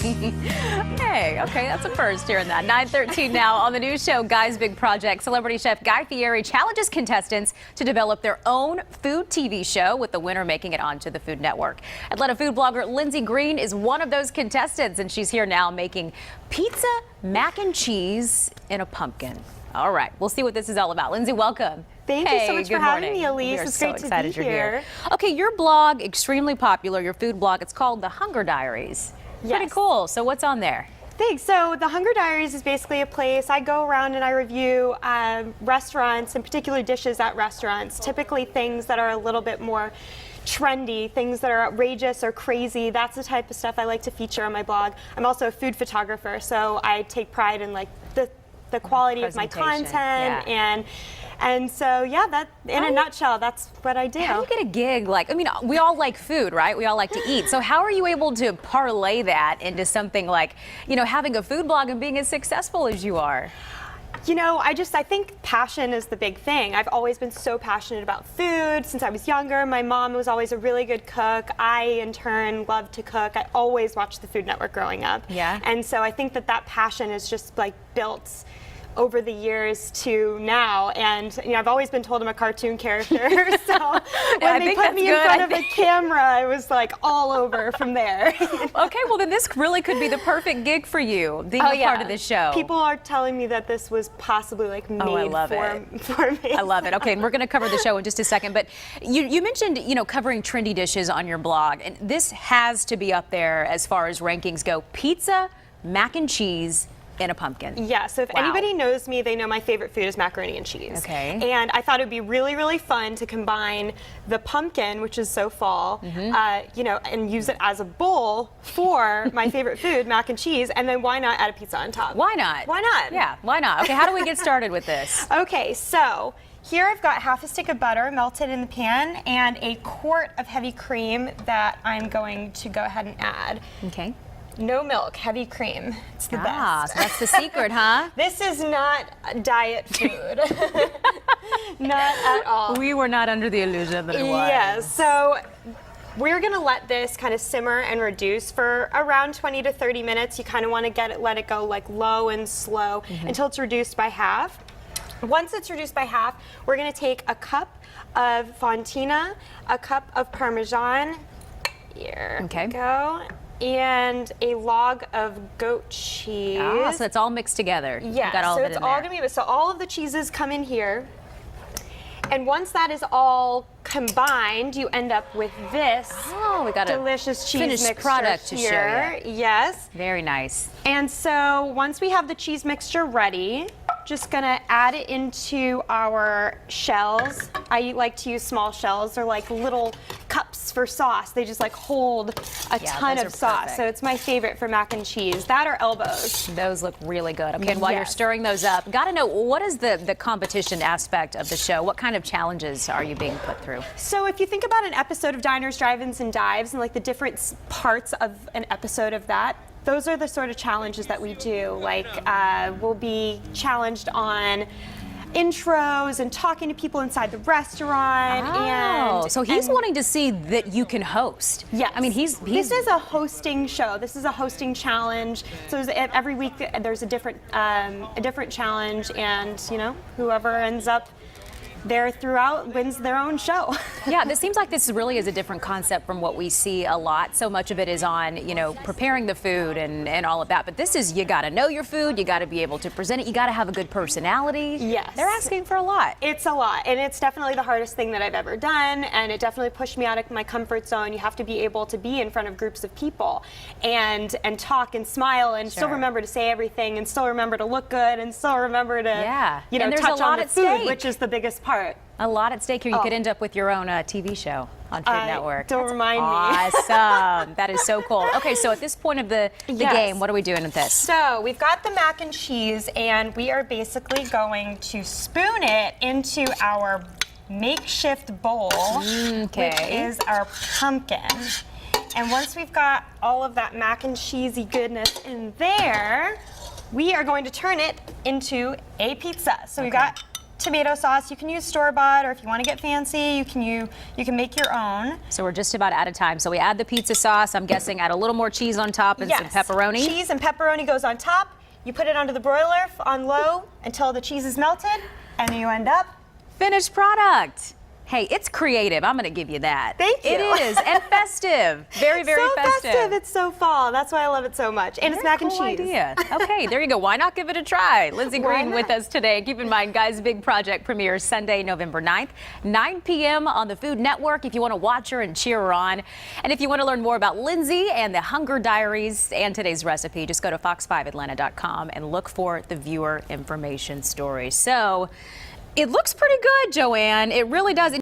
Hey, okay, that's a first hearing that. 9:13 now on the new show, Guy's Big Project. Celebrity chef Guy Fieri challenges contestants to develop their own food TV show, with the winner making it onto the Food Network. Atlanta food blogger Lindsay Greene is one of those contestants, and she's here now making pizza, mac and cheese, in a pumpkin. All right, we'll see what this is all about. Lindsay, welcome. Thank you so much for having me, Elise. It's great to be here. Okay, your blog, extremely popular, your food blog, it's called The Hunger Diaries. Yes. Pretty cool. So what's on there? Thanks. So The Hunger Diaries is basically a place I go around and I review restaurants, and particular dishes at restaurants, typically things that are a little bit more trendy, things that are outrageous or crazy. That's the type of stuff I like to feature on my blog. I'm also a food photographer, so I take pride in like the quality of my content, and so yeah, that in a nutshell, that's what I do. How do you get a gig? Like, I mean, we all like food, right? We all like to eat. So how are you able to parlay that into something like, you know, having a food blog and being as successful as you are? You know, I think passion is the big thing. I've always been so passionate about food since I was younger. My mom was always a really good cook. I, in turn, loved to cook. I always watched the Food Network growing up. Yeah. And so I think that passion is just like built over the years to now, and you know, I've always been told I'm a cartoon character, so when they put me in front of a camera, I was like all over from there. Okay, well then this really could be the perfect gig for you, being a part of this show. People are telling me that this was possibly like made for me. I love it. Okay, and we're going to cover the show in just a second, but you mentioned, you know, covering trendy dishes on your blog, and this has to be up there as far as rankings go. Pizza, mac and cheese, in a pumpkin. Yeah, so if anybody knows me, they know my favorite food is macaroni and cheese. Okay. And I thought it would be really, really fun to combine the pumpkin, which is so fall, you know, and use it as a bowl for my favorite food, mac and cheese, and then why not add a pizza on top? Why not? Why not? Yeah, why not? Okay, how do we get started with this? Okay, so here I've got half a stick of butter melted in the pan and a quart of heavy cream that I'm going to go ahead and add. Okay. No milk, heavy cream. It's the best. So that's the secret, huh? This is not diet food. Not at all. We were not under the illusion that it was. Yes, so we're gonna let this kind of simmer and reduce for around 20 to 30 minutes. You kind of want to let it go like low and slow until it's reduced by half. Once it's reduced by half, we're gonna take a cup of fontina, a cup of Parmesan, here we go, and a log of goat cheese. Ah, so it's all mixed together. Yeah, so it's all gonna be, so all of the cheeses come in here. And once that is all combined, you end up with this we got a delicious cheese finished mixture product to here. show you. Yes. Very nice. And so once we have the cheese mixture ready, just gonna add it into our shells. I like to use small shells. They're like little cups for sauce. They just like hold a ton of sauce. Perfect. So it's my favorite for mac and cheese. That or elbows. Those look really good. Okay, and while you're stirring those up, gotta know, what is the competition aspect of the show? What kind of challenges are you being put through? So if you think about an episode of Diners, Drive-Ins, and Dives, and like the different parts of an episode of that, those are the sort of challenges that we do. Like we'll be challenged on intros and talking to people inside the restaurant. Oh, so he's wanting to see that you can host. Yeah, I mean, this is a hosting show. This is a hosting challenge. So every week there's a different challenge, and you know, whoever ends up there throughout wins their own show. Yeah, this seems like this really is a different concept from what we see a lot. So much of it is on, you know, preparing the food and all of that. But this is, you got to know your food, you got to be able to present it, you got to have a good personality. Yes. They're asking for a lot. It's a lot, and it's definitely the hardest thing that I've ever done, and it definitely pushed me out of my comfort zone. You have to be able to be in front of groups of people and talk and smile and still remember to say everything, and still remember to look good, and still remember to you know, touch on the food, which is the biggest part. A lot at stake here. You could end up with your own TV show on Food Network. Don't remind me. Awesome. That is so cool. Okay, so at this point of the game, what are we doing with this? So we've got the mac and cheese, and we are basically going to spoon it into our makeshift bowl, which is our pumpkin. And once we've got all of that mac and cheesy goodness in there, we are going to turn it into a pizza. So we've got tomato sauce. You can use store-bought, or if you want to get fancy, you can make your own. So we're just about out of time. So we add the pizza sauce. I'm guessing add a little more cheese on top and some pepperoni. Cheese and pepperoni goes on top. You put it onto the broiler on low until the cheese is melted, and then you end up finished product. Hey, it's creative. I'm going to give you that. Thank you. It is, and festive. Very, very so festive. It's so fall. That's why I love it so much. And it's mac and cheese. Idea. Okay, there you go. Why not give it a try? Lindsay Greene with us today. Keep in mind, Guys Big Project premieres Sunday, November 9th, 9 p.m. on the Food Network if you want to watch her and cheer her on. And if you want to learn more about Lindsay and the Hunger Diaries and today's recipe, just go to fox5atlanta.com and look for the viewer information story. So it looks pretty good, Joanne. It really does.